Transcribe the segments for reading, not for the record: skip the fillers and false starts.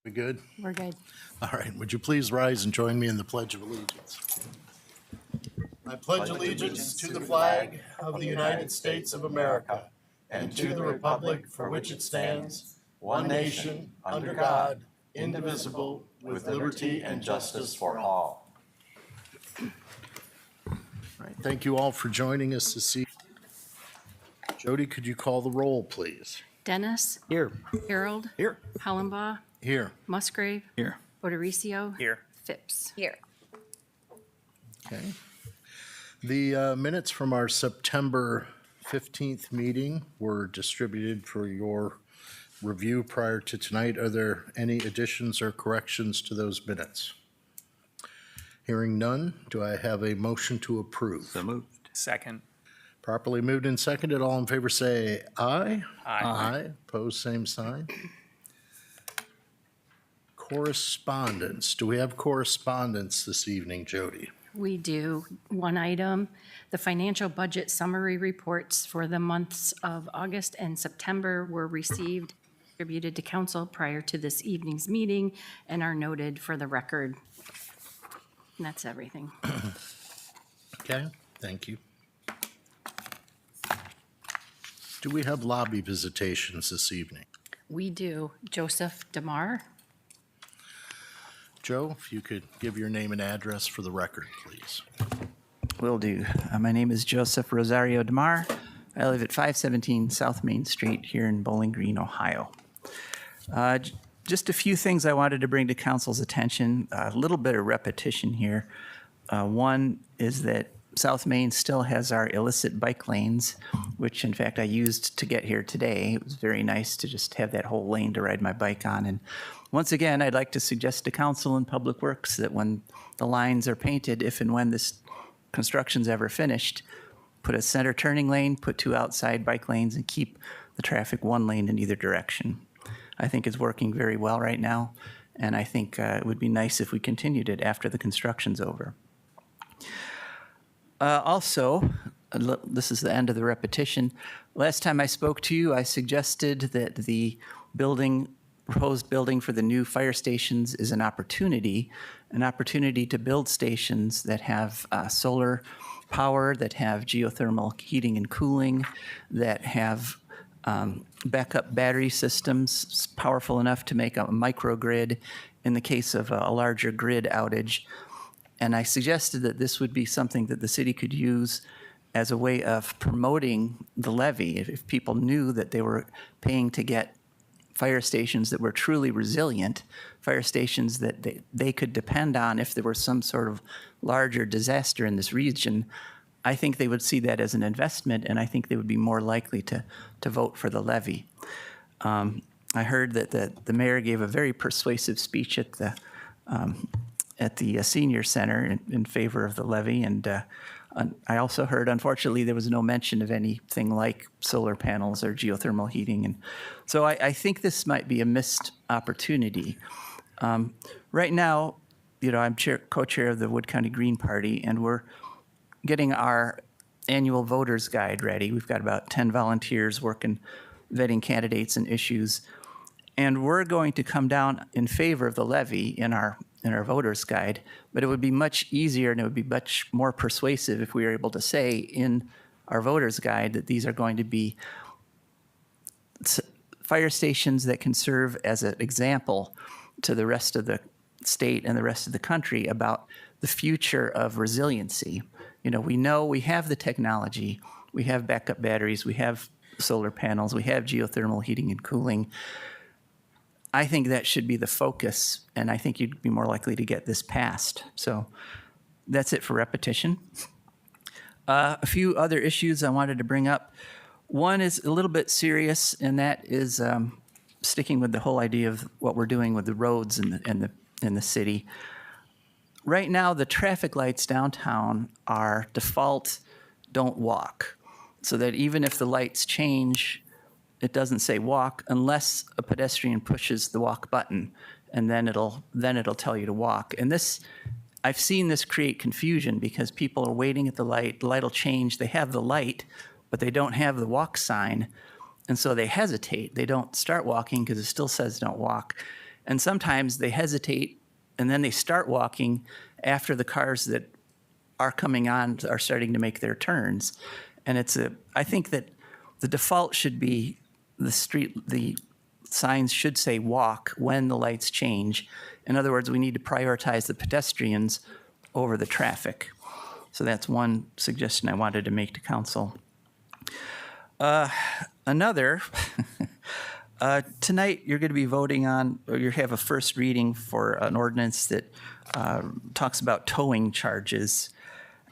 We good? We're good. All right, would you please rise and join me in the Pledge of Allegiance? I pledge allegiance to the flag of the United States of America and to the republic for which it stands, one nation, under God, indivisible, with liberty and justice for all. All right, thank you all for joining us this evening. Jody, could you call the roll, please? Dennis, Here. Harold, Here. Hollenbaugh, Here. Musgrave, Here. Botoricio, Here. Phipps. Here. Okay. The minutes from our September 15th meeting were distributed for your review prior to tonight. Are there any additions or corrections to those minutes? Hearing none, do I have a motion to approve? So moved. Second. Properly moved and seconded. All in favor say aye. Aye. Aye. Opposed, same sign. Correspondence. Do we have correspondence this evening, Jody? We do. One item, the financial budget summary reports for the months of August and September were received, distributed to council prior to this evening's meeting, and are noted for the record. And that's everything. Okay, thank you. Do we have lobby visitations this evening? We do. Joseph Demar. Joe, if you could give your name and address for the record, please. Will do. My name is Joseph Rosario Demar. I live at 517 South Main Street here in Bowling Green, Ohio. Just a few things I wanted to bring to council's attention. A little bit of repetition here. One is that South Main still has our illicit bike lanes, which in fact I used to get here today. It was very nice to just have that whole lane to ride my bike on. And once again, I'd like to suggest to council and Public Works that when the lines are painted, if and when this construction's ever finished, put a center turning lane, put 2 outside bike lanes, and keep the traffic 1 lane in either direction. I think it's working very well right now, and I think it would be nice if we continued it after the construction's over. Also, this is the end of the repetition. Last time I spoke to you, I suggested that the proposed building for the new fire stations is an opportunity to build stations that have solar power, that have geothermal heating and cooling, that have backup battery systems powerful enough to make a microgrid in the case of a larger grid outage. And I suggested that this would be something that the city could use as a way of promoting the levy. If people knew that they were paying to get fire stations that were truly resilient, fire stations that they could depend on if there were some sort of larger disaster in this region, I think they would see that as an investment, and I think they would be more likely to vote for the levy. I heard that the mayor gave a very persuasive speech at the senior center in favor of the levy, and I also heard, unfortunately, there was no mention of anything like solar panels or geothermal heating, and so I think this might be a missed opportunity. Right now, I'm co-chair of the Wood County Green Party, and we're getting our annual voters guide ready. We've got about 10 volunteers working, vetting candidates and issues, and we're going to come down in favor of the levy in our voters guide, but it would be much easier and it would be much more persuasive if we were able to say in our voters guide that these are going to be fire stations that can serve as an example to the rest of the state and the rest of the country about the future of resiliency. We know we have the technology, we have backup batteries, we have solar panels, we have geothermal heating and cooling. I think that should be the focus, and I think you'd be more likely to get this passed. So that's it for repetition. A few other issues I wanted to bring up. One is a little bit serious, and that is sticking with the whole idea of what we're doing with the roads in the city. Right now, the traffic lights downtown are default don't walk, so that even if the lights change, it doesn't say walk unless a pedestrian pushes the walk button, and then it'll tell you to walk. And I've seen this create confusion because people are waiting at the light will change, they have the light, but they don't have the walk sign, and so they hesitate. They don't start walking because it still says don't walk. And sometimes they hesitate and then they start walking after the cars that are coming on are starting to make their turns. And I think that the default should be the signs should say walk when the lights change. In other words, we need to prioritize the pedestrians over the traffic. So that's one suggestion I wanted to make to council. Another, tonight you're going to be voting on, or you have a first reading for an ordinance that talks about towing charges.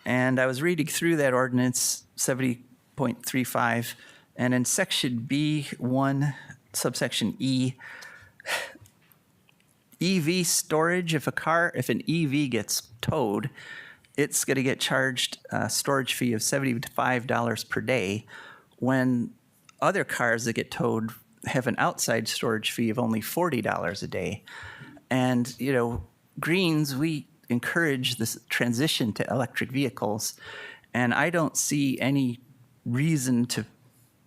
And I was reading through that ordinance, 70.35, and in section B1, subsection E, EV storage, if an EV gets towed, it's going to get charged a storage fee of $75 per day, when other cars that get towed have an outside storage fee of only $40 a day. And, Greens, we encourage this transition to electric vehicles, and I don't see any reason to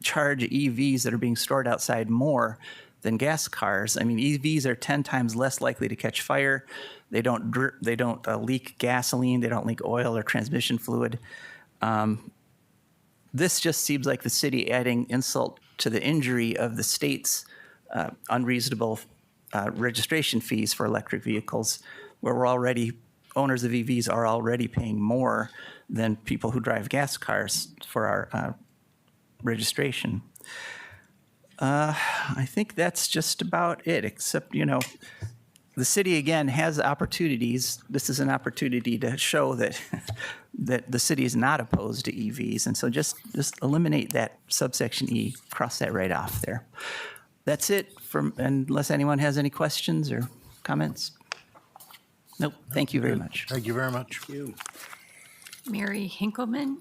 charge EVs that are being stored outside more than gas cars. I mean, EVs are 10 times less likely to catch fire. They don't leak gasoline. They don't leak oil or transmission fluid. This just seems like the city adding insult to the injury of the state's unreasonable registration fees for electric vehicles, where owners of EVs are already paying more than people who drive gas cars for our registration. I think that's just about it, except, the city, again, has opportunities. This is an opportunity to show that that the city is not opposed to EVs. And so just eliminate that subsection E, cross that right off there. That's it, unless anyone has any questions or comments. Nope, thank you very much. Thank you very much. Mary Hinkleman.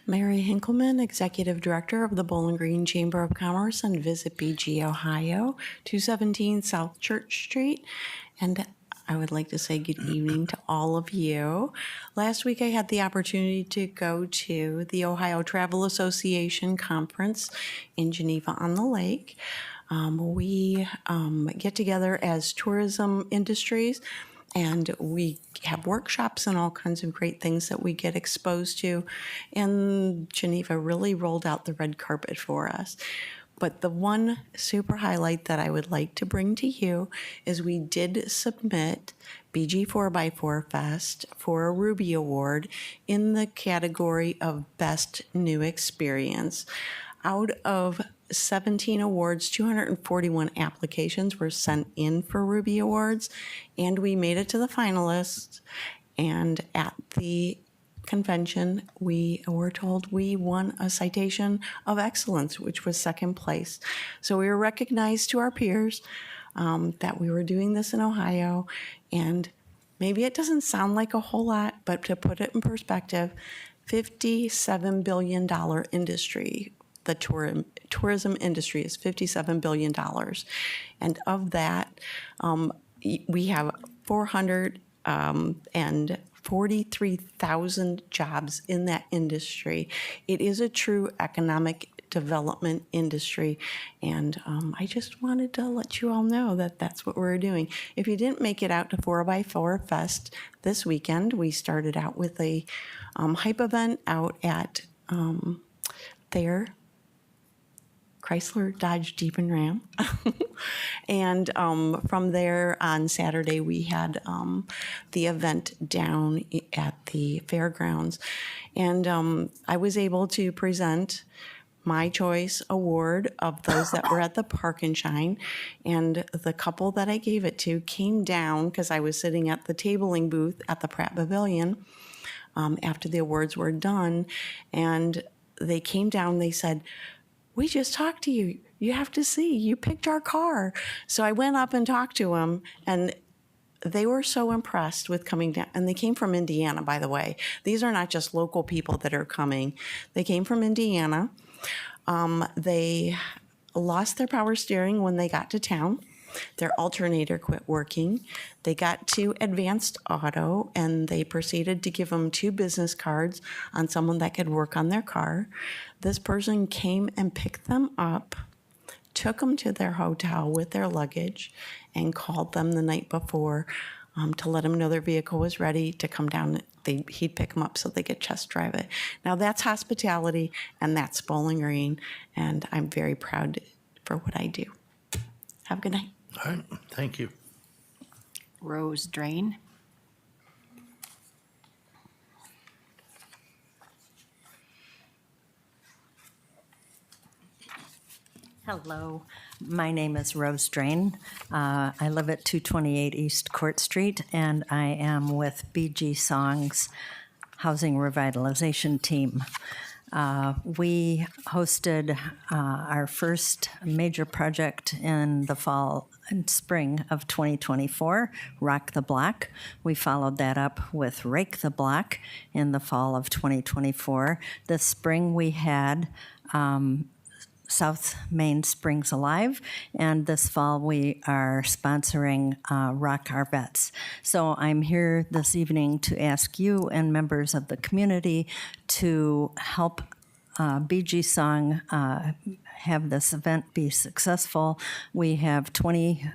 Mary Hinkleman, Executive Director of the Bowling Green Chamber of Commerce and Visit BG Ohio, 217 South Church Street. And I would like to say good evening to all of you. Last week I had the opportunity to go to the Ohio Travel Association Conference in Geneva on the Lake. We get together as tourism industries, and we have workshops and all kinds of great things that we get exposed to. And Geneva really rolled out the red carpet for us. But the one super highlight that I would like to bring to you is we did submit BG 4x4 Fest for a Ruby Award in the category of Best New Experience. Out of 17 awards, 241 applications were sent in for Ruby Awards, and we made it to the finalists. And at the convention, we were told we won a citation of excellence, which was second place. So we were recognized to our peers that we were doing this in Ohio. And maybe it doesn't sound like a whole lot, but to put it in perspective, $57 billion industry. The tourism industry is $57 billion. And of that, we have 443,000 jobs in that industry. It is a true economic development industry. And I just wanted to let you all know that that's what we're doing. If you didn't make it out to 4x4 Fest this weekend, we started out with a hype event out at Chrysler, Dodge, Jeep, and Ram. And from there on Saturday, we had the event down at the fairgrounds. And I was able to present my choice award of those that were at the Park and Shine. And the couple that I gave it to came down because I was sitting at the tabling booth at the Pratt Pavilion after the awards were done. And they came down, they said, "We just talked to you. You have to see. You picked our car." So I went up and talked to them, and they were so impressed with coming down. And they came from Indiana, by the way. These are not just local people that are coming. They came from Indiana. They lost their power steering when they got to town. Their alternator quit working. They got to Advanced Auto and they proceeded to give them 2 business cards on someone that could work on their car. This person came and picked them up, took them to their hotel with their luggage, and called them the night before to let them know their vehicle was ready to come down. He'd pick them up so they could test drive it. Now that's hospitality, and that's Bowling Green, and I'm very proud for what I do. Have a good night. All right, thank you. Rose Drain. Hello, my name is Rose Drain. I live at 228 East Court Street, and I am with BG Song's Housing Revitalization Team. We hosted our first major project in the fall and spring of 2024, Rock the Block. We followed that up with Rake the Block in the fall of 2024. This spring we had South Main Springs Alive, and this fall we are sponsoring Rock Our Vets. So I'm here this evening to ask you and members of the community to help BG Song have this event be successful. We have 20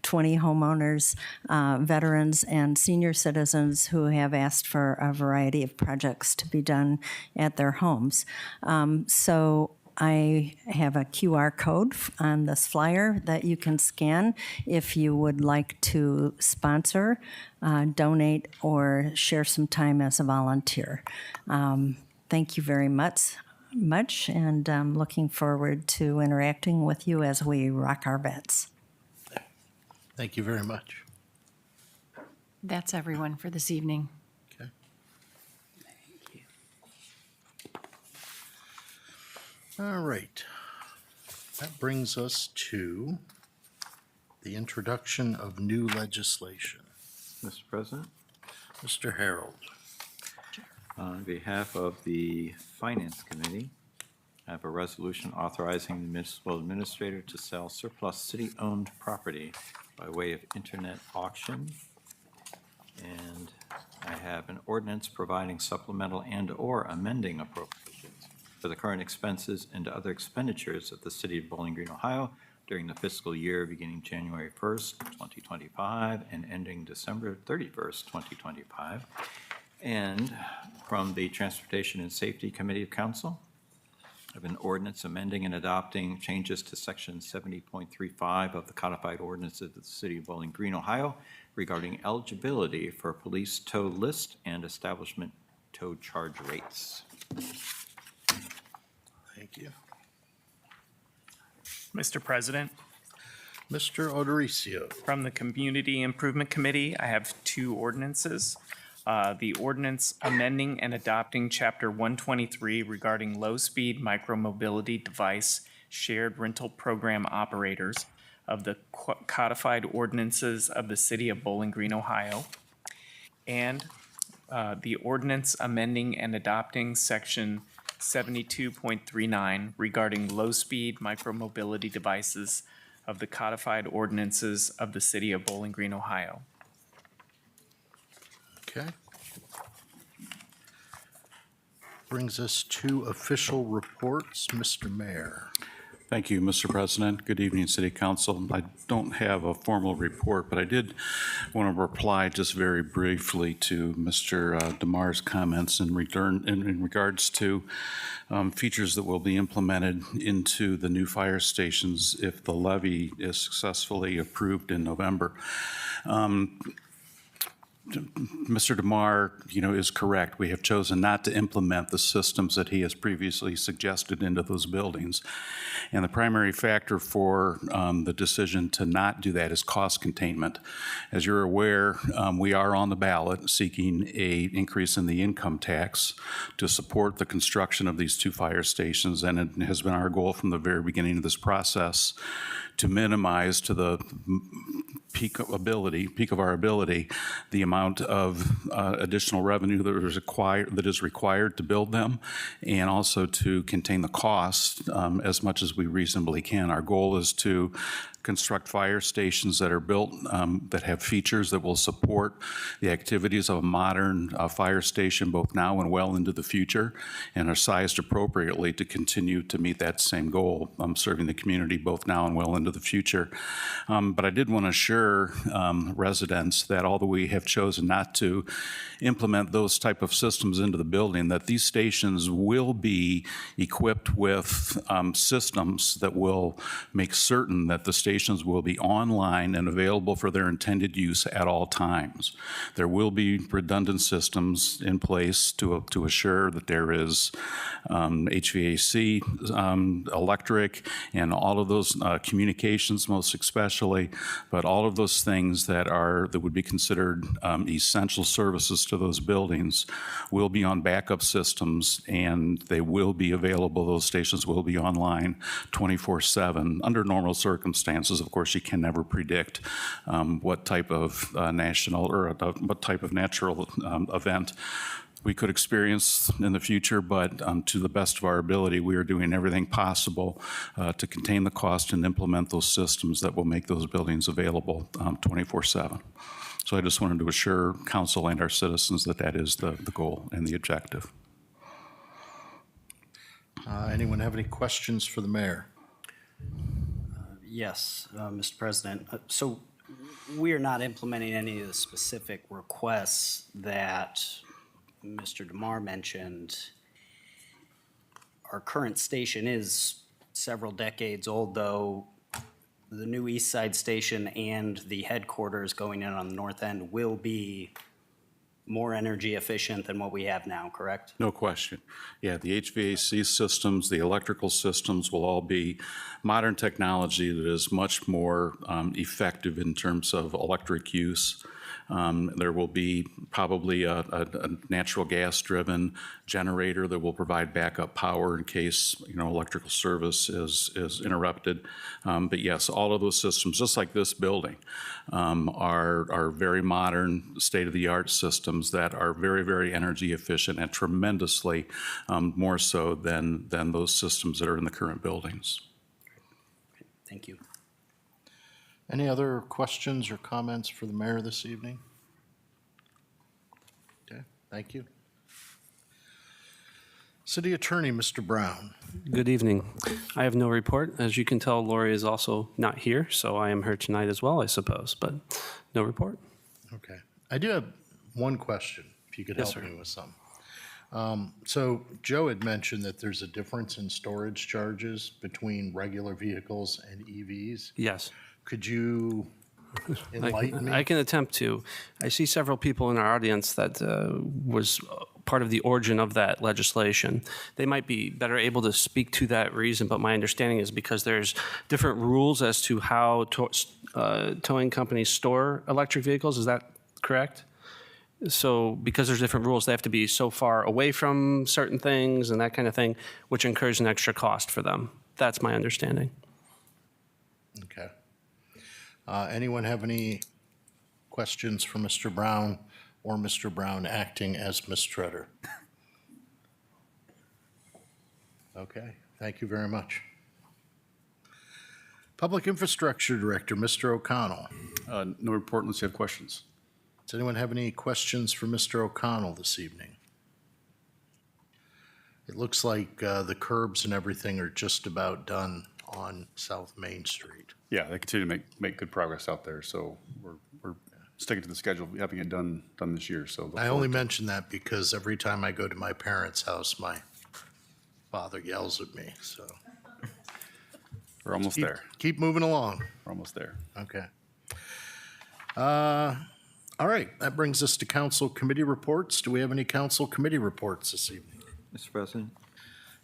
homeowners, veterans, and senior citizens who have asked for a variety of projects to be done at their homes. So I have a QR code on this flyer that you can scan if you would like to sponsor, donate, or share some time as a volunteer. Thank you very much, and I'm looking forward to interacting with you as we rock our vets. Thank you very much. That's everyone for this evening. Okay. All right. That brings us to the introduction of new legislation. Mr. President, Mr. Harold. on behalf of the Finance Committee, I have a resolution authorizing the municipal administrator to sell surplus city-owned property by way of internet auction. And I have an ordinance providing supplemental and/or amending appropriations for the current expenses and other expenditures of the city of Bowling Green, Ohio during the fiscal year beginning January 1st, 2025 and ending December 31st, 2025. And from the Transportation and Safety Committee of Council, I have an ordinance amending and adopting changes to section 70.35 of the codified ordinances of the city of Bowling Green, Ohio regarding eligibility for police tow list and establishment tow charge rates. Thank you. Mr. President, Mr. O'Dorisio. from the Community Improvement Committee, I have two ordinances. The ordinance amending and adopting Chapter 123 regarding low-speed micromobility device shared rental program operators of the codified ordinances of the city of Bowling Green, Ohio. And the ordinance amending and adopting Section 72.39 regarding low-speed micromobility devices of the codified ordinances of the city of Bowling Green, Ohio. Okay. Brings us to official reports. Mr. Mayor. Thank you, Mr. President. Good evening, City Council. I don't have a formal report, but I did want to reply just very briefly to Mr. DeMar's comments in regards to features that will be implemented into the new fire stations if the levy is successfully approved in November. Mr. DeMar, is correct. We have chosen not to implement the systems that he has previously suggested into those buildings. And the primary factor for the decision to not do that is cost containment. As you're aware, we are on the ballot seeking an increase in the income tax to support the construction of these two fire stations. And it has been our goal from the very beginning of this process to minimize to the peak of our ability, the amount of additional revenue that is required to build them, and also to contain the cost as much as we reasonably can. Our goal is to construct fire stations that are built that have features that will support the activities of a modern fire station both now and well into the future, and are sized appropriately to continue to meet that same goal, serving the community both now and well into the future. But I did want to assure residents that although we have chosen not to implement those type of systems into the building, that these stations will be equipped with systems that will make certain that the stations will be online and available for their intended use at all times. There will be redundant systems in place to assure that there is HVAC, electric, and all of those communications most especially, but all of those things that would be considered essential services to those buildings will be on backup systems, and they will be available. Those stations will be online 24/7 under normal circumstances. Of course, you can never predict what type of national or what type of natural event we could experience in the future, but to the best of our ability, we are doing everything possible to contain the cost and implement those systems that will make those buildings available 24/7. So I just wanted to assure council and our citizens that that is the goal and the objective. Anyone have any questions for the mayor? Yes, Mr. President. So we are not implementing any of the specific requests that Mr. DeMar mentioned. Our current station is several decades old, though. The new East Side Station and the headquarters going in on the north end will be more energy efficient than what we have now, correct? No question. Yeah, the HVAC systems, the electrical systems will all be modern technology that is much more effective in terms of electric use. There will be probably a natural gas-driven generator that will provide backup power in case, electrical service is interrupted. But yes, all of those systems, just like this building, are very modern, state-of-the-art systems that are very, very energy efficient and tremendously more so than those systems that are in the current buildings. Thank you. Any other questions or comments for the mayor this evening? Okay, thank you. City Attorney, Mr. Brown. Good evening. I have no report. As you can tell, Lori is also not here, so I am here tonight as well, I suppose, but no report. Okay. I do have one question, if you could Yes, help sir. me with some. So Joe had mentioned that there's a difference in storage charges between regular vehicles and EVs. Yes. Could you enlighten me? I can attempt to. I see several people in our audience that was part of the origin of that legislation. They might be better able to speak to that reason, but my understanding is because there's different rules as to how towing companies store electric vehicles. Is that correct? So because there's different rules, they have to be so far away from certain things and that kind of thing, which incurs an extra cost for them. That's my understanding. Okay. Anyone have any questions for Mr. Brown or Mr. Brown acting as Ms. Treader? Okay, thank you very much. Public Infrastructure Director, Mr. O'Connell. No report unless you have questions. Does anyone have any questions for Mr. O'Connell this evening? It looks like the curbs and everything are just about done on South Main Street. Yeah, they continue to make good progress out there, so we're sticking to the schedule, having it done this year, so. I only mention that because every time I go to my parents' house, my father yells at me, so. We're almost there, Keep moving along. we're almost there. Okay. All right, that brings us to council committee reports. Do we have any council committee reports this evening? Mr. President,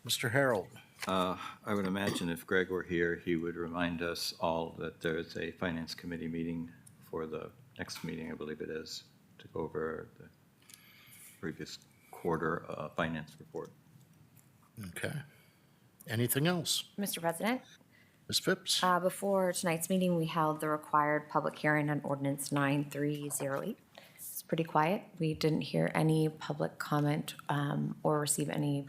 Mr. Harold? I would imagine if Greg were here, he would remind us all that there's a finance committee meeting for the next meeting, I believe it is, to go over the previous quarter finance report. Okay. Anything else? Mr. President, Ms. Phipps? before tonight's meeting, we held the required public hearing on ordinance 9308. It's pretty quiet. We didn't hear any public comment or receive any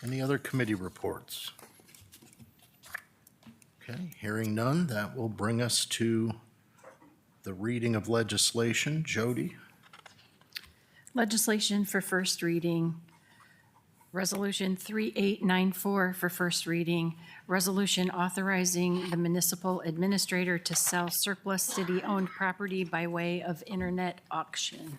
Any other committee reports? Okay, hearing none, that will bring us to the reading of legislation. Jody? Legislation for first reading. Resolution 3894 for first reading. Resolution authorizing the municipal administrator to sell surplus city-owned property by way of internet auction.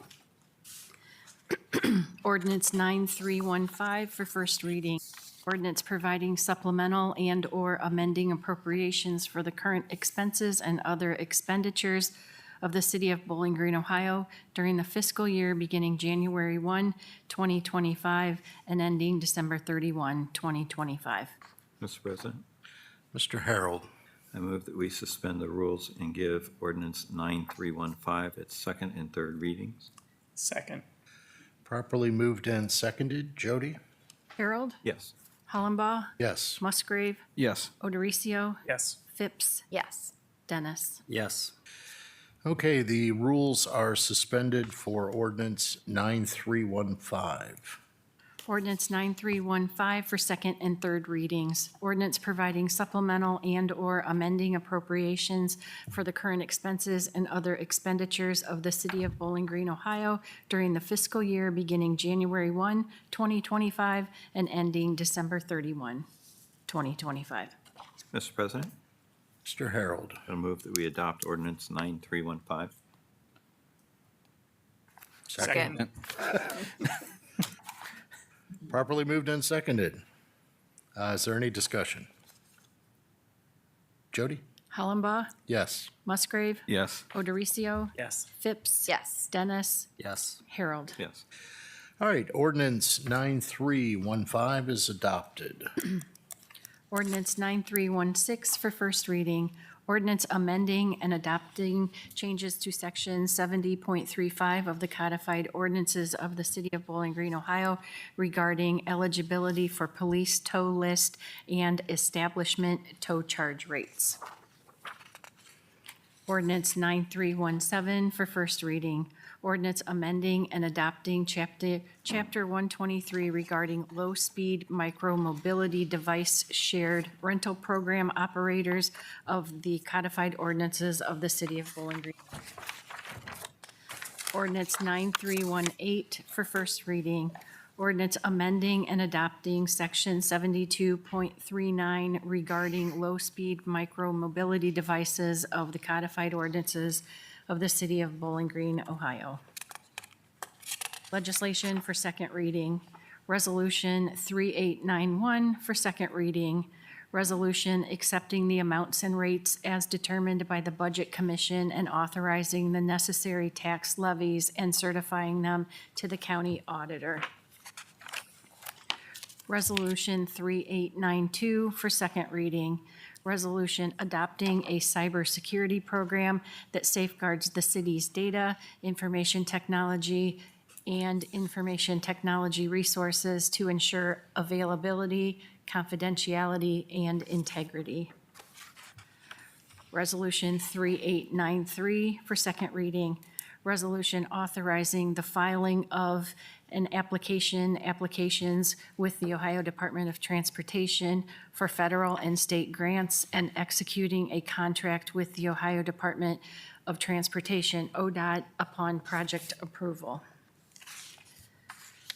Ordinance 9315 for first reading. Ordinance providing supplemental and/or amending appropriations for the current expenses and other expenditures of the City of Bowling Green, Ohio during the fiscal year beginning January 1, 2025, and ending December 31, 2025. Mr. President, Mr. Harold? I move that we suspend the rules and give ordinance 9315 its second and third readings. Second. Properly moved and seconded. Jody? Harold, Yes. Hollenbaugh, Yes. Musgrave, Yes. Odoricio, Yes. Phipps, Yes. Dennis. Yes. Okay, the rules are suspended for ordinance 9315. Ordinance 9315 for second and third readings. Ordinance providing supplemental and/or amending appropriations for the current expenses and other expenditures of the City of Bowling Green, Ohio during the fiscal year beginning January 1, 2025, and ending December 31, 2025. Mr. President, Mr. Harold? I move that we adopt ordinance 9315. Second. Properly moved and seconded. Is there any discussion? Jody? Hollenbaugh, Yes. Musgrave, Yes. Odoricio, Yes. Phipps, Yes. Dennis, Yes. Harold. Yes. All right, ordinance 9315 is adopted. Ordinance 9316 for first reading. Ordinance amending and adopting changes to section 70.35 of the codified ordinances of the City of Bowling Green, Ohio regarding eligibility for police tow list and establishment tow charge rates. Ordinance 9317 for first reading. Ordinance amending and adopting Chapter 123 regarding low-speed micro-mobility device shared rental program operators of the codified ordinances of the City of Bowling Green. Ordinance 9318 for first reading. Ordinance amending and adopting Section 72.39 regarding low-speed micro-mobility devices of the codified ordinances of the City of Bowling Green, Ohio. Legislation for second reading. Resolution 3891 for second reading. Resolution accepting the amounts and rates as determined by the Budget Commission and authorizing the necessary tax levies and certifying them to the county auditor. Resolution 3892 for second reading. Resolution adopting a cybersecurity program that safeguards the city's data, information technology, and information technology resources to ensure availability, confidentiality, and integrity. Resolution 3893 for second reading. Resolution authorizing the filing of applications with the Ohio Department of Transportation for federal and state grants and executing a contract with the Ohio Department of Transportation, ODOT, upon project approval.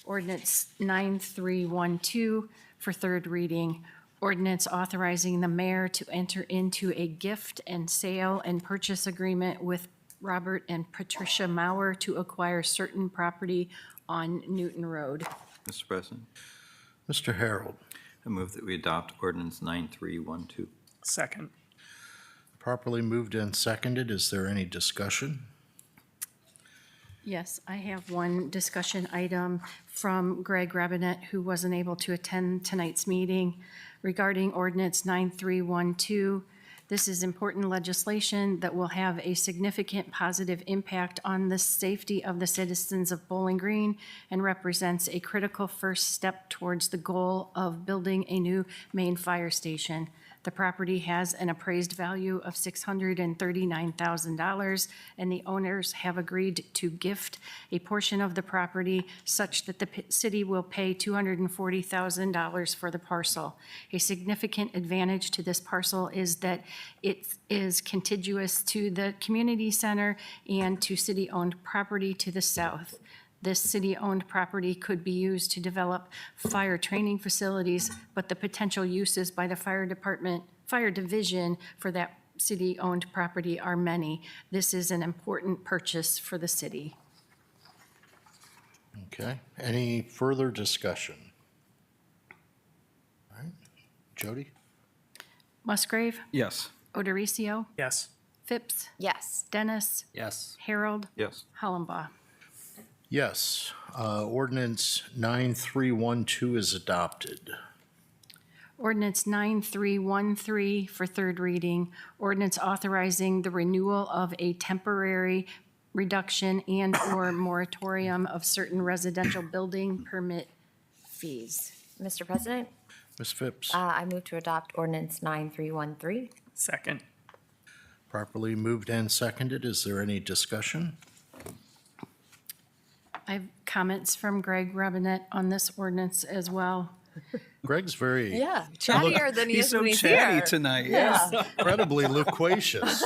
Ordinance 9312 for third reading. Ordinance authorizing the mayor to enter into a gift and sale and purchase agreement with Robert and Patricia Mauer to acquire certain property on Newton Road. Mr. President, Mr. Harold? I move that we adopt ordinance 9312. Second. Properly moved and seconded. Is there any discussion? Yes, I have one discussion item from Greg Rabinet, who wasn't able to attend tonight's meeting regarding ordinance 9312. This is important legislation that will have a significant positive impact on the safety of the citizens of Bowling Green and represents a critical first step towards the goal of building a new main fire station. The property has an appraised value of $639,000, and the owners have agreed to gift a portion of the property such that the city will pay $240,000 for the parcel. A significant advantage to this parcel is that it is contiguous to the community center and to city-owned property to the south. This city-owned property could be used to develop fire training facilities, but the potential uses by the fire division for that city-owned property are many. This is an important purchase for the city. Okay, any further discussion? All right, Jody? Musgrave, Yes. Odericio, Yes. Phipps, Yes. Dennis, Yes. Harold, Yes. Hollenbaugh. Yes, ordinance 9312 is adopted. Ordinance 9313 for third reading. Ordinance authorizing the renewal of a temporary reduction and/or moratorium of certain residential building permit fees. Mr. President, Ms. Phipps? I move to adopt ordinance 9313. Second. Properly moved and seconded. Is there any discussion? I have comments from Greg Robinette on this ordinance as well. Greg's very Yeah, chattier than he is when he's here. tonight. Yeah. incredibly loquacious.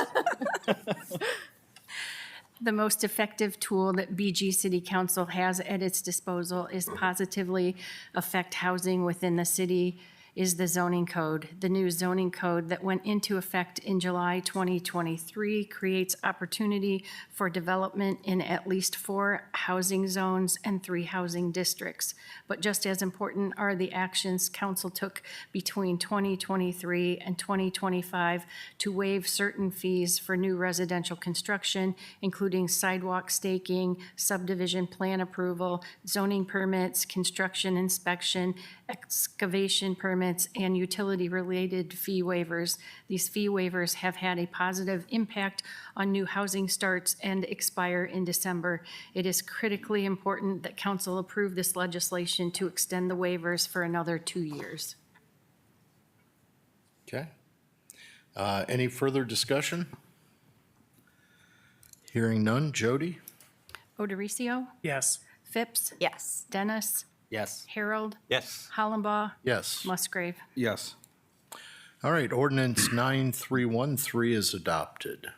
The most effective tool that BG City Council has at its disposal is positively affect housing within the city is the zoning code. The new zoning code that went into effect in July 2023 creates opportunity for development in at least 4 housing zones and 3 housing districts. But just as important are the actions council took between 2023 and 2025 to waive certain fees for new residential construction, including sidewalk staking, subdivision plan approval, zoning permits, construction inspection, excavation permits, and utility-related fee waivers. These fee waivers have had a positive impact on new housing starts and expire in December. It is critically important that council approve this legislation to extend the waivers for another 2 years. Okay. Any further discussion? Hearing none. Jody? Odericio, Yes. Phipps, Yes. Dennis, Yes. Harold, Yes. Hollenbaugh, Yes. Musgrave. Yes. All right, ordinance 9313 is adopted.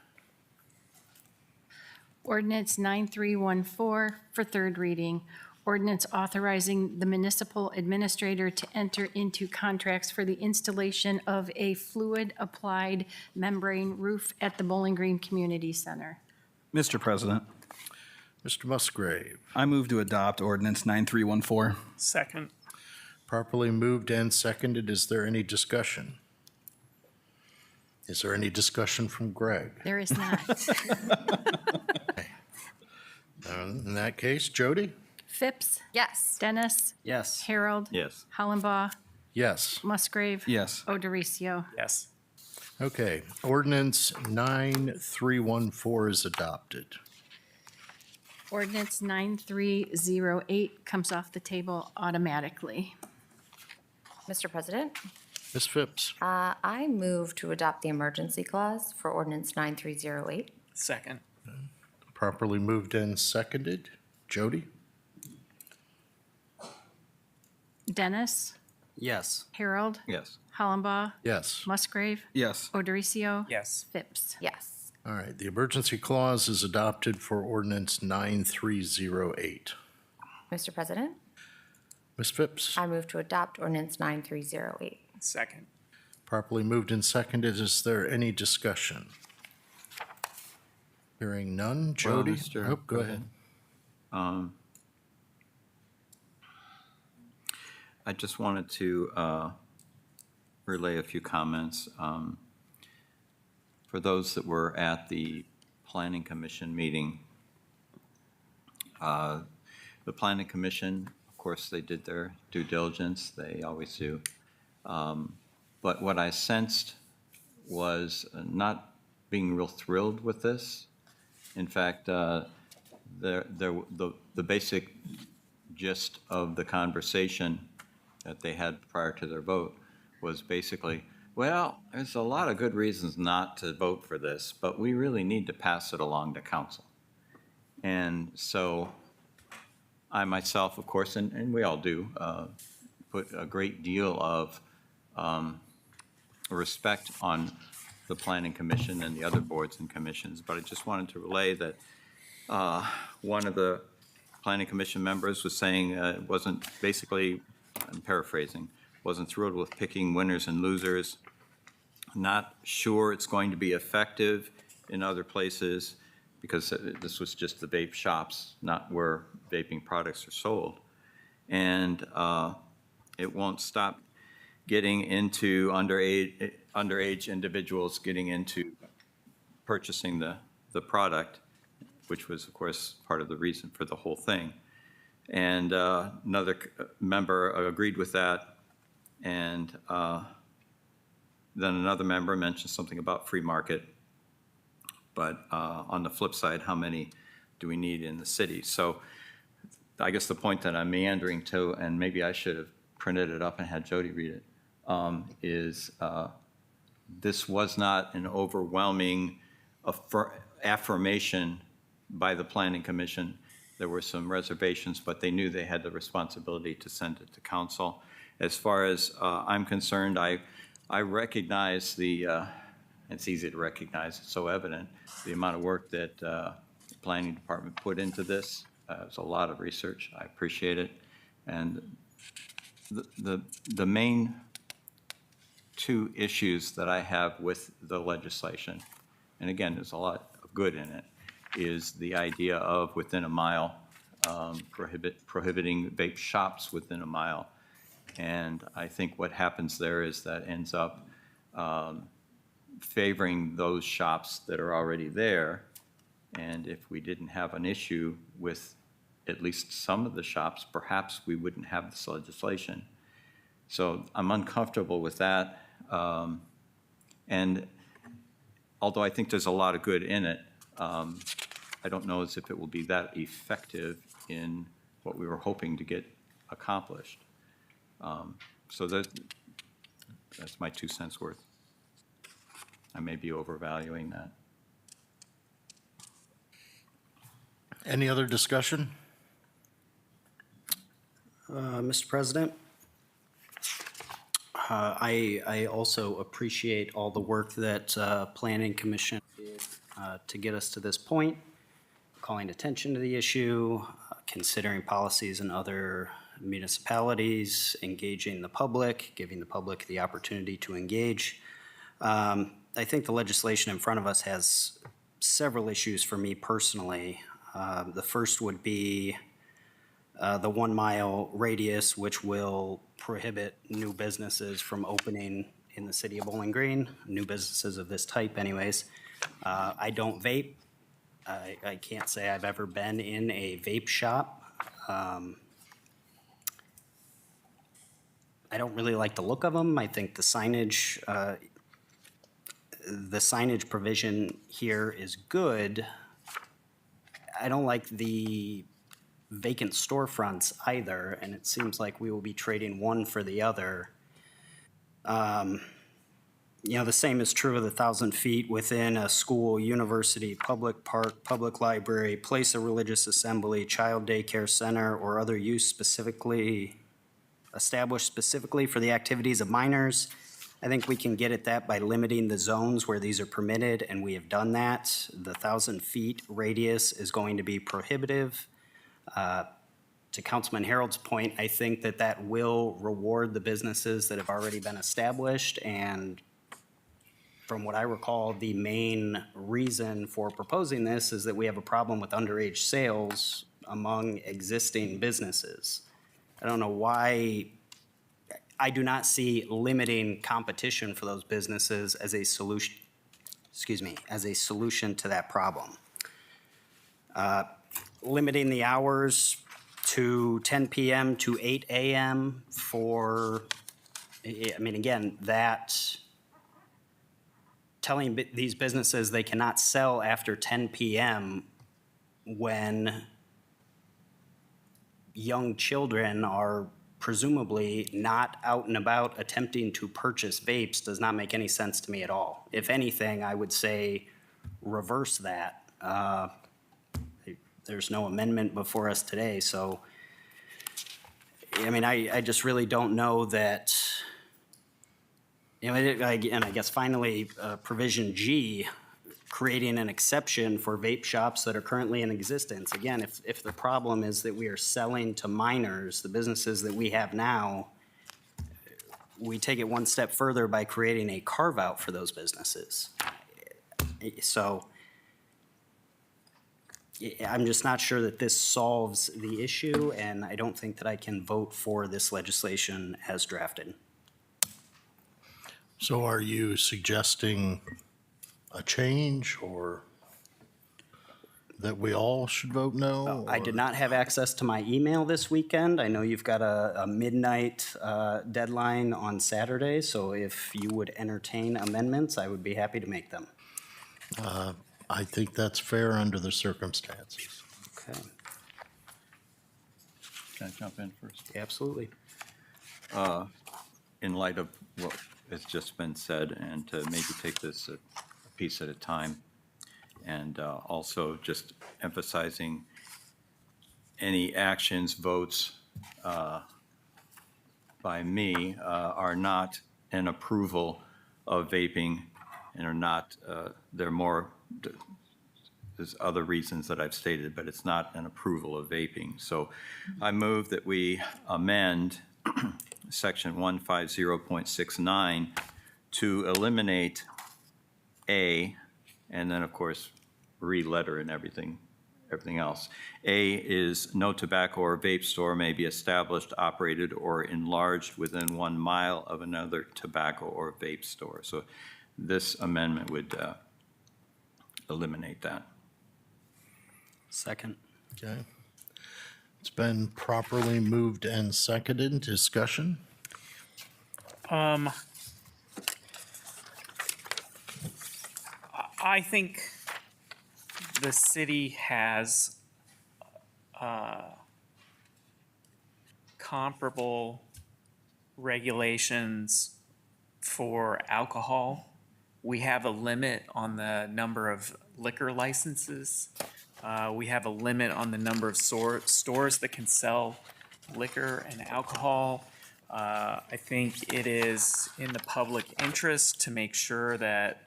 Ordinance 9314 for third reading. Ordinance authorizing the municipal administrator to enter into contracts for the installation of a fluid-applied membrane roof at the Bowling Green Community Center. Mr. President, Mr. Musgrave? I move to adopt ordinance 9314. Second. Properly moved and seconded. Is there any discussion? Is there any discussion from Greg? There is not. In that case, Jody? Phipps, Yes. Dennis, Yes. Harold, Yes. Hollenbaugh, Yes. Musgrave. Yes. Odericio. Yes. Okay, ordinance 9314 is adopted. Ordinance 9308 comes off the table automatically. Mr. President, Ms. Phipps? I move to adopt the emergency clause for ordinance 9308. Second. Properly moved and seconded. Jody? Dennis, Yes. Harold, Yes. Hollenbaugh, Yes. Musgrave, Yes. Odericio. Yes. Phipps. Yes. All right, the emergency clause is adopted for ordinance 9308. Mr. President, Ms. Phipps? I move to adopt ordinance 9308. Second. Properly moved and seconded. Is there any discussion? Hearing none. Jody? Mr. Oh, go ahead. I just wanted to relay a few comments. For those that were at the Planning Commission meeting, the Planning Commission, of course, they did their due diligence. They always do. But what I sensed was not being real thrilled with this. In fact, the basic gist of the conversation that they had prior to their vote was basically Well, there's a lot of good reasons not to vote for this, but we really need to pass it along to council. And so I myself, of course, and we all do, put a great deal of respect on the Planning Commission and the other boards and commissions, but I just wanted to relay that one of the Planning Commission members was saying wasn't, basically, I'm paraphrasing, wasn't thrilled with picking winners and losers, not sure it's going to be effective in other places, because this was just the vape shops, not where vaping products are sold. And it won't stop getting into underage individuals getting into purchasing the product, which was, of course, part of the reason for the whole thing. And another member agreed with that. And then another member mentioned something about free market. But on the flip side, how many do we need in the city? So I guess the point that I'm meandering to, and maybe I should have printed it up and had Jody read it, is this was not an overwhelming affirmation by the Planning Commission. There were some reservations, but they knew they had the responsibility to send it to council. As far as I'm concerned, I recognize it's easy to recognize, it's so evident, the amount of work that the planning department put into this. It's a lot of research. I appreciate it. And the main two issues that I have with the legislation, and again, there's a lot of good in it, is the idea of within a mile, prohibiting vape shops within a mile. And I think what happens there is that ends up favoring those shops that are already there. And if we didn't have an issue with at least some of the shops, perhaps we wouldn't have this legislation. So I'm uncomfortable with that. And although I think there's a lot of good in it, I don't know as if it will be that effective in what we were hoping to get accomplished. So that's my 2 cents worth. I may be overvaluing that. Any other discussion? Mr. President, I also appreciate all the work that Planning Commission did to get us to this point, calling attention to the issue, considering policies in other municipalities, engaging the public, giving the public the opportunity to engage. I think the legislation in front of us has several issues for me personally. The first would be the 1 mile radius, which will prohibit new businesses from opening in the city of Bowling Green, new businesses of this type anyways. I don't vape. I can't say I've ever been in a vape shop. I don't really like the look of them. I think the signage provision here is good. I don't like the vacant storefronts either, and it seems like we will be trading one for the other. You know, the same is true of the 1,000 feet within a school, university, public park, public library, place of religious assembly, child daycare center, or other use specifically established specifically for the activities of minors. I think we can get at that by limiting the zones where these are permitted, and we have done that. The 1,000 feet radius is going to be prohibitive. To Councilman Harold's point, I think that that will reward the businesses that have already been established. And from what I recall, the main reason for proposing this is that we have a problem with underage sales among existing businesses. I don't know why. I do not see limiting competition for those businesses as a solution, as a solution to that problem. Limiting the hours to 10 p.m. to 8 a.m. for, I mean, again, that telling these businesses they cannot sell after 10 p.m. when young children are presumably not out and about attempting to purchase vapes does not make any sense to me at all. If anything, I would say reverse that. There's no amendment before us today, so, I mean, I just really don't know that, you know, and I guess finally, provision G, creating an exception for vape shops that are currently in existence. Again, if the problem is that we are selling to minors, the businesses that we have now, we take it one step further by creating a carve-out for those businesses. So I'm just not sure that this solves the issue, and I don't think that I can vote for this legislation as drafted. So are you suggesting a change or that we all should vote no? I did or- not have access to my email this weekend. I know you've got a midnight deadline on Saturday, so if you would entertain amendments, I would be happy to make them. I think that's fair under the circumstances. Okay, Can I jump in first? absolutely. In light of what has just been said, and to maybe take this a piece at a time, and also just emphasizing any actions, votes by me are not an approval of vaping and are not, they're more, there's other reasons that I've stated, but it's not an approval of vaping. So I move that we amend section 150.69 to eliminate A, and then, of course, re-letter and everything else. A is no tobacco or vape store may be established, operated, or enlarged within 1 mile of another tobacco or vape store. So this amendment would eliminate that. Second. Okay. It's been properly moved and seconded. Discussion? I think the city has comparable regulations for alcohol. We have a limit on the number of liquor licenses. We have a limit on the number of stores that can sell liquor and alcohol. I think it is in the public interest to make sure that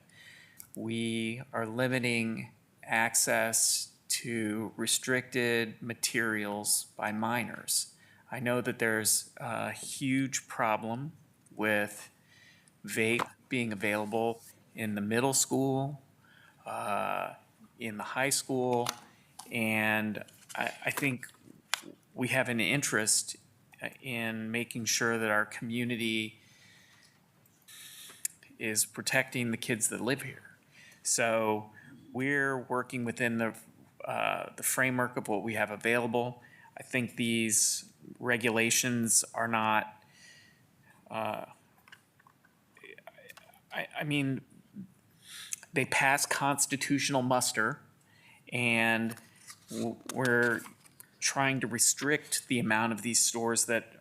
we are limiting access to restricted materials by minors. I know that there's a huge problem with vape being available in the middle school, in the high school, and I think we have an interest in making sure that our community is protecting the kids that live here. So we're working within the framework of what we have available. I think these regulations are not, I mean, they pass constitutional muster, and we're trying to restrict the amount of these stores that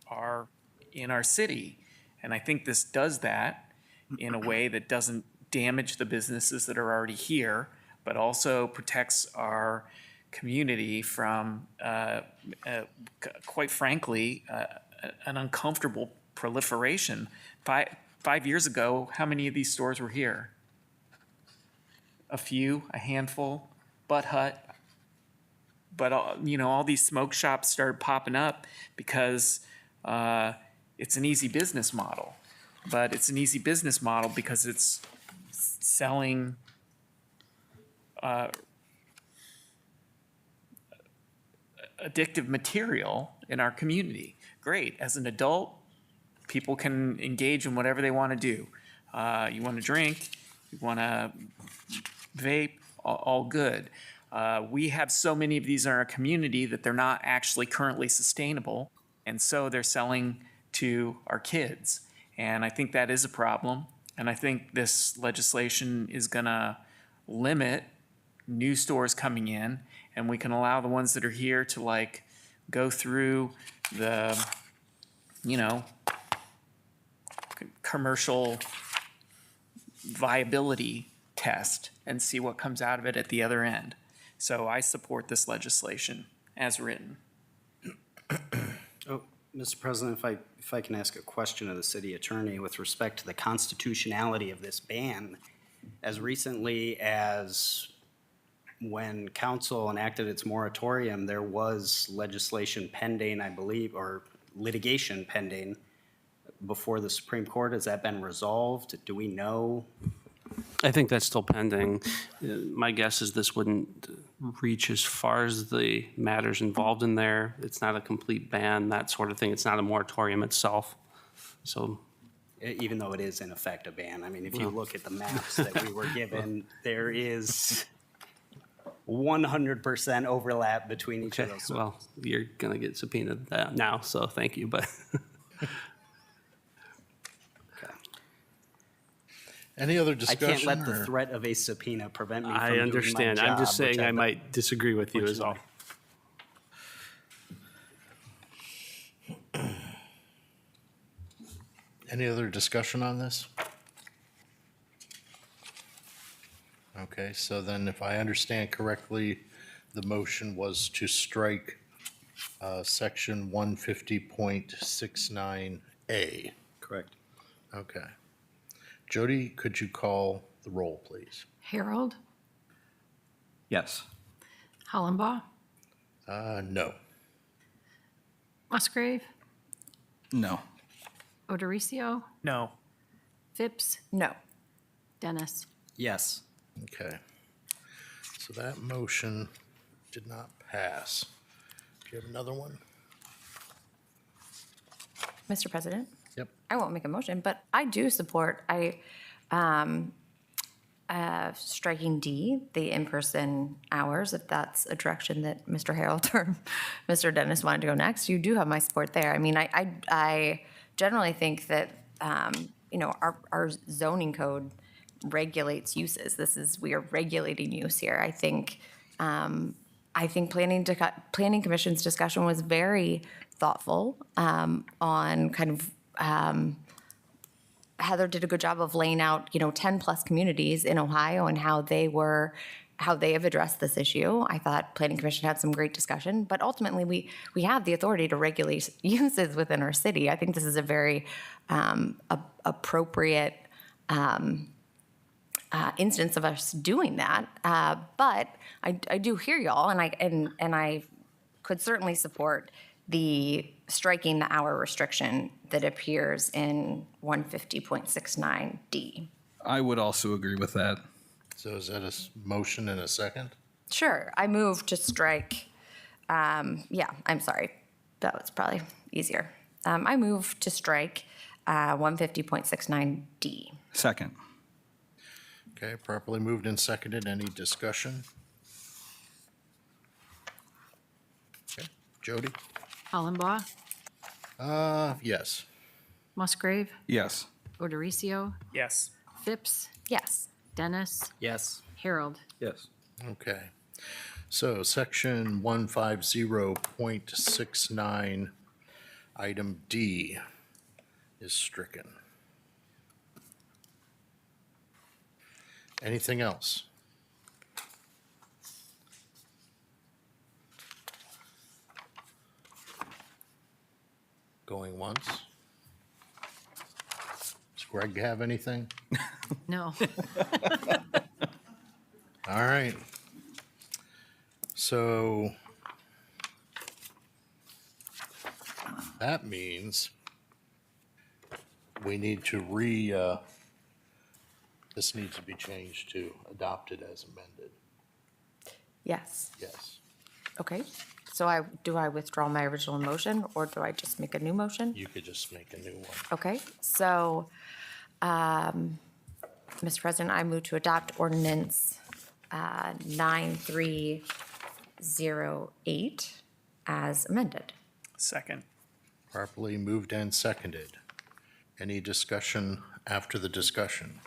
are in our city. And I think this does that in a way that doesn't damage the businesses that are already here, but also protects our community from, quite frankly, an uncomfortable proliferation. 5 years ago, how many of these stores were here? A few, a handful, Butt Hut. But, all these smoke shops started popping up because it's an easy business model. But it's an easy business model because it's selling addictive material in our community. Great. As an adult, people can engage in whatever they want to do. You want to drink, you want to vape, all good. We have so many of these in our community that they're not actually currently sustainable, and so they're selling to our kids. And I think that is a problem, and I think this legislation is going to limit new stores coming in, and we can allow the ones that are here to go through the commercial viability test and see what comes out of it at the other end. So I support this legislation as written. Oh, Mr. President, if I can ask a question of the city attorney with respect to the constitutionality of this ban. As recently as when council enacted its moratorium, there was legislation pending, I believe, or litigation pending before the Supreme Court. Has that been resolved? Do we know? I think that's still pending. My guess is this wouldn't reach as far as the matters involved in there. It's not a complete ban, that sort of thing. It's not a moratorium itself. So, Even though it is in effect a ban. I mean, if you look at the maps that we were given, there is 100% overlap between each of okay, those. well, you're going to get subpoenaed now, so thank you, but Any other I discussion? can't let the or- threat of a subpoena prevent me from I doing my understand. I'm job, just saying which I I've- might disagree with you which is all. Any other discussion on this? Okay, so then if I understand correctly, the motion was to strike section 150.69A. Correct. Okay. Jody, could you call the roll, please? Harold, Yes. Hollenbaugh, No. Musgrave, No. Odericio, No. Phipps, No. Dennis. Yes. Okay. So that motion did not pass. Do you have another one? Mr. President? Yep. I won't make a motion, but I do support, striking D, the in-person hours, if that's a direction that Mr. Harold or Mr. Dennis wanted to go next. You do have my support there. I mean, I generally think that, our zoning code regulates uses. We are regulating use here. I think planning commission's discussion was very thoughtful on kind of, Heather did a good job of laying out, 10-plus communities in Ohio and how they have addressed this issue. I thought Planning Commission had some great discussion, but ultimately we have the authority to regulate uses within our city. I think this is a very appropriate instance of us doing that. But I do hear y'all, and I could certainly support the striking the hour restriction that appears in 150.69D. I would also agree with that. So is that a motion and a second? Sure, I move to strike, I'm sorry, that was probably easier. I move to strike 150.69D. Second. Okay, properly moved and seconded. Any discussion? Okay, Jody? Hollenbaugh, Yes. Musgrave, Yes. Odericio, Yes. Phipps, Yes. Dennis, Yes. Harold. Yes. Okay. So section 150.69, item D is stricken. Anything else? Going once? Does Greg have anything? No. All right. So that means we need to this needs to be changed to adopted as amended. Yes. Yes. Okay. So do I withdraw my original motion, or do I just make a new motion? You could just make a new one. Okay, so, Mr. President, I move to adopt ordinance 9308 as amended. Second. Properly moved and seconded. Any discussion after the discussion?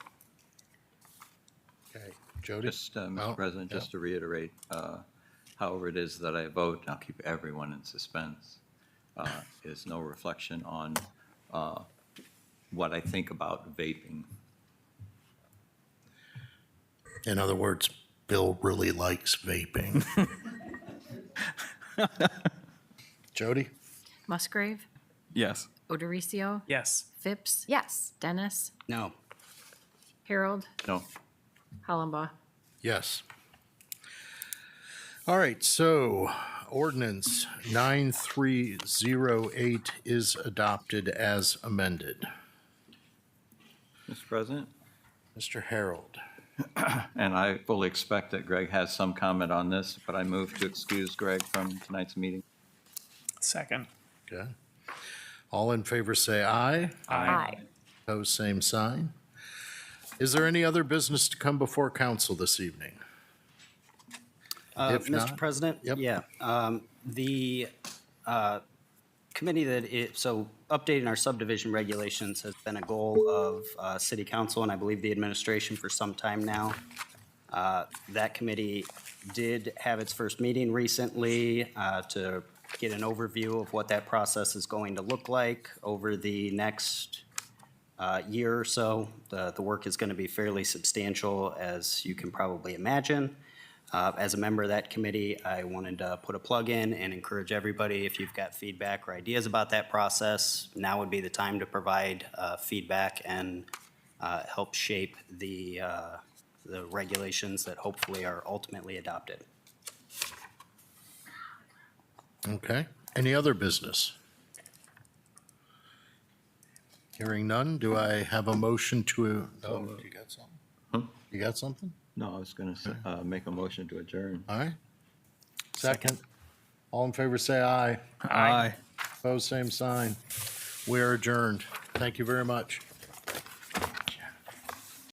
Okay, Jody? Just, Oh, Mr. President, just to reiterate, however it is that I vote, I'll keep everyone in suspense. is no reflection on what I think about vaping. In other words, Bill really likes vaping. Jody? Musgrave, Yes. Odericio, Yes. Phipps, Yes. Dennis, No. Harold, No, Hollenbaugh. Yes. All right, so ordinance 9308 is adopted as amended. Mr. President? Mr. Harold? And I fully expect that Greg has some comment on this, but I move to excuse Greg from tonight's meeting. Second. Okay. All in favor say aye. Aye. Opposed, same sign. Is there any other business to come before council this evening? If Mr. not- President? Yep. Yeah. The committee so updating our subdivision regulations has been a goal of city council and I believe the administration for some time now. That committee did have its first meeting recently to get an overview of what that process is going to look like over the next year or so. The work is going to be fairly substantial, as you can probably imagine. As a member of that committee, I wanted to put a plug in and encourage everybody, if you've got feedback or ideas about that process, now would be the time to provide feedback and help shape the regulations that hopefully are ultimately adopted. Okay. Any other business? Hearing none, do I have a motion to, oh, you got something? Huh? You got something? No, I was going to make a motion to adjourn. All right. Second. All in favor say aye. Aye. Opposed, same sign. We are adjourned. Thank you very much.